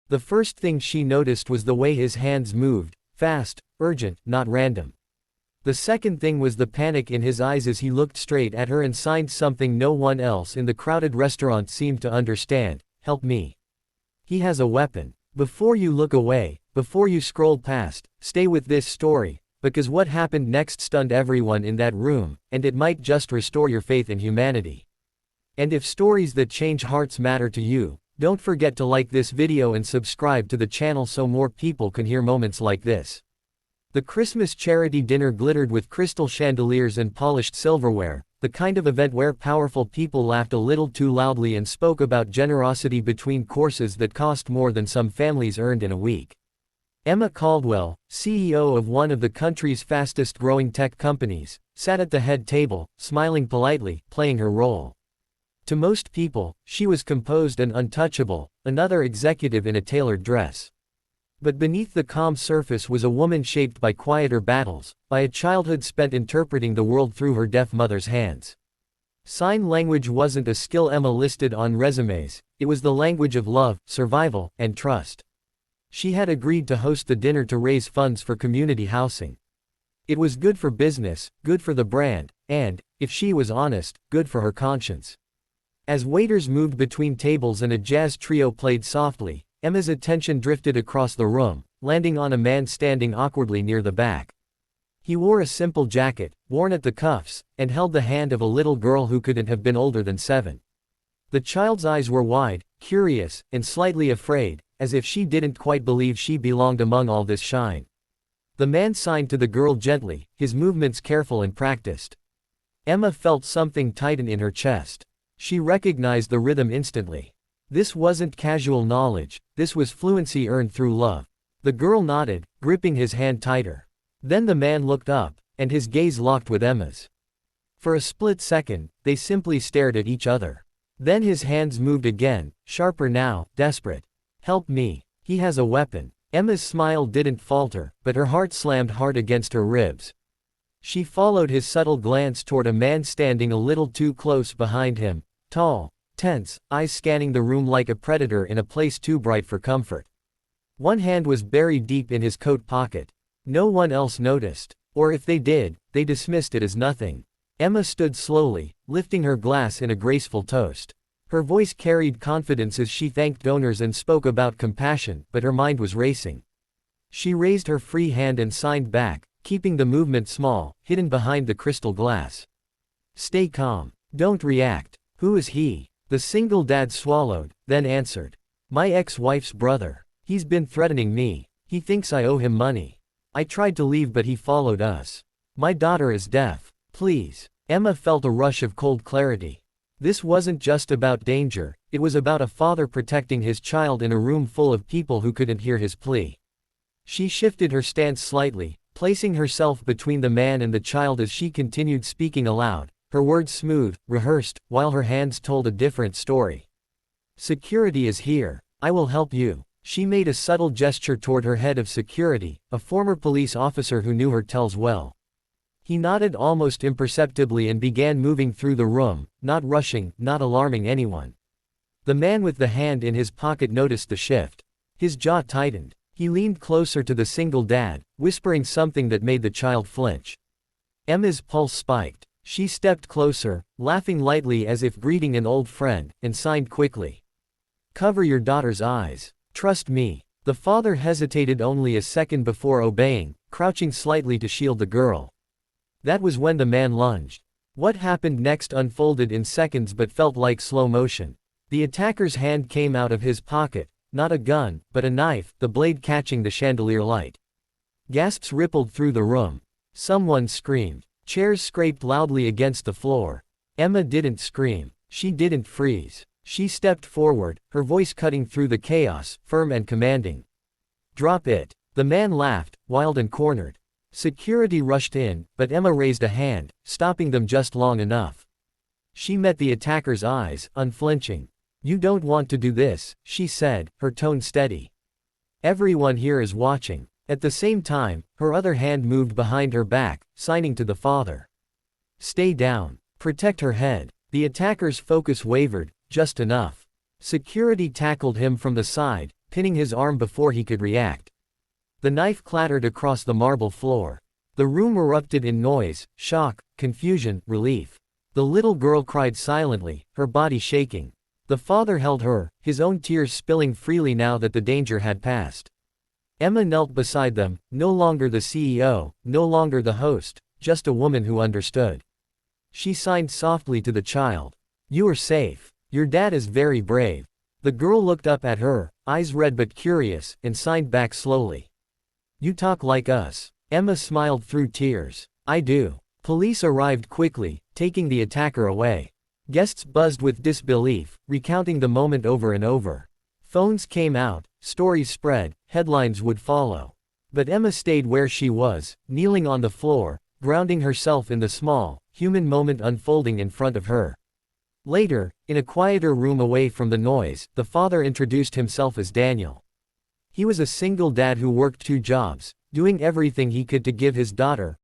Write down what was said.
The first thing she noticed was the way his hands moved, fast, urgent, not random. The second thing was the panic in his eyes as he looked straight at her and signed something no one else in the crowded restaurant seemed to understand. Help me. He has a weapon. Before you look away, before you scroll past, stay with this story, because what happened next stunned everyone in that room, and it might just restore your faith in humanity. And if stories that change hearts matter to you, don't forget to like this video and subscribe to the channel so more people can hear moments like this. The Christmas charity dinner glittered with crystal chandeliers and polished silverware, the kind of event where powerful people laughed a little too loudly and spoke about generosity between courses that cost more than some families earned in a week. Emma Caldwell, CEO of one of the country's fastest-growing tech companies, sat at the head table, smiling politely, playing her role. To most people, she was composed and untouchable, another executive in a tailored dress. But beneath the calm surface was a woman shaped by quieter battles, by a childhood spent interpreting the world through her deaf mother's hands. Sign language wasn't a skill Emma listed on resumes, it was the language of love, survival, and trust. She had agreed to host the dinner to raise funds for community housing. It was good for business, good for the brand, and, if she was honest, good for her conscience. As waiters moved between tables and a jazz trio played softly, Emma's attention drifted across the room, landing on a man standing awkwardly near the back. He wore a simple jacket, worn at the cuffs, and held the hand of a little girl who couldn't have been older than 7. The child's eyes were wide, curious, and slightly afraid, as if she didn't quite believe she belonged among all this shine. The man signed to the girl gently, his movements careful and practiced. Emma felt something tighten in her chest. She recognized the rhythm instantly. This wasn't casual knowledge, this was fluency earned through love. The girl nodded, gripping his hand tighter. Then the man looked up, and his gaze locked with Emma's. For a split second, they simply stared at each other. Then his hands moved again, sharper now, desperate. Help me. He has a weapon. Emma's smile didn't falter, but her heart slammed hard against her ribs. She followed his subtle glance toward a man standing a little too close behind him, tall, tense, eyes scanning the room like a predator in a place too bright for comfort. One hand was buried deep in his coat pocket. No one else noticed, or if they did, they dismissed it as nothing. Emma stood slowly, lifting her glass in a graceful toast. Her voice carried confidence as she thanked donors and spoke about compassion, but her mind was racing. She raised her free hand and signed back, keeping the movement small, hidden behind the crystal glass. Stay calm. Don't react. Who is he? The single dad swallowed, then answered. My ex-wife's brother. He's been threatening me. He thinks I owe him money. I tried to leave but he followed us. My daughter is deaf. Please. Emma felt a rush of cold clarity. This wasn't just about danger, it was about a father protecting his child in a room full of people who couldn't hear his plea. She shifted her stance slightly, placing herself between the man and the child as she continued speaking aloud, her words smooth, rehearsed, while her hands told a different story. Security is here. I will help you. She made a subtle gesture toward her head of security, a former police officer who knew her tells well. He nodded almost imperceptibly and began moving through the room, not rushing, not alarming anyone. The man with the hand in his pocket noticed the shift. His jaw tightened. He leaned closer to the single dad, whispering something that made the child flinch. Emma's pulse spiked. She stepped closer, laughing lightly as if greeting an old friend, and signed quickly. Cover your daughter's eyes. Trust me. The father hesitated only a second before obeying, crouching slightly to shield the girl. That was when the man lunged. What happened next unfolded in seconds but felt like slow motion. The attacker's hand came out of his pocket, not a gun, but a knife, the blade catching the chandelier light. Gasps rippled through the room. Someone screamed. Chairs scraped loudly against the floor. Emma didn't scream. She didn't freeze. She stepped forward, her voice cutting through the chaos, firm and commanding. Drop it. The man laughed, wild and cornered. Security rushed in, but Emma raised a hand, stopping them just long enough. She met the attacker's eyes, unflinching. You don't want to do this, she said, her tone steady. Everyone here is watching. At the same time, her other hand moved behind her back, signing to the father. Stay down. Protect her head. The attacker's focus wavered, just enough. Security tackled him from the side, pinning his arm before he could react. The knife clattered across the marble floor. The room erupted in noise, shock, confusion, relief. The little girl cried silently, her body shaking. The father held her, his own tears spilling freely now that the danger had passed. Emma knelt beside them, no longer the CEO, no longer the host, just a woman who understood. She signed softly to the child. "You are safe. Your dad is very brave." The girl looked up at her, eyes red but curious, and signed back slowly. "You talk like us." Emma smiled through tears. "I do." Police arrived quickly, taking the attacker away. Guests buzzed with disbelief, recounting the moment over and over. Phones came out, stories spread, headlines would follow. But Emma stayed where she was, kneeling on the floor, grounding herself in the small, human moment unfolding in front of her. Later, in a quieter room away from the noise, the father introduced himself as Daniel. He was a single dad who worked 2 jobs, doing everything he could to give his daughter,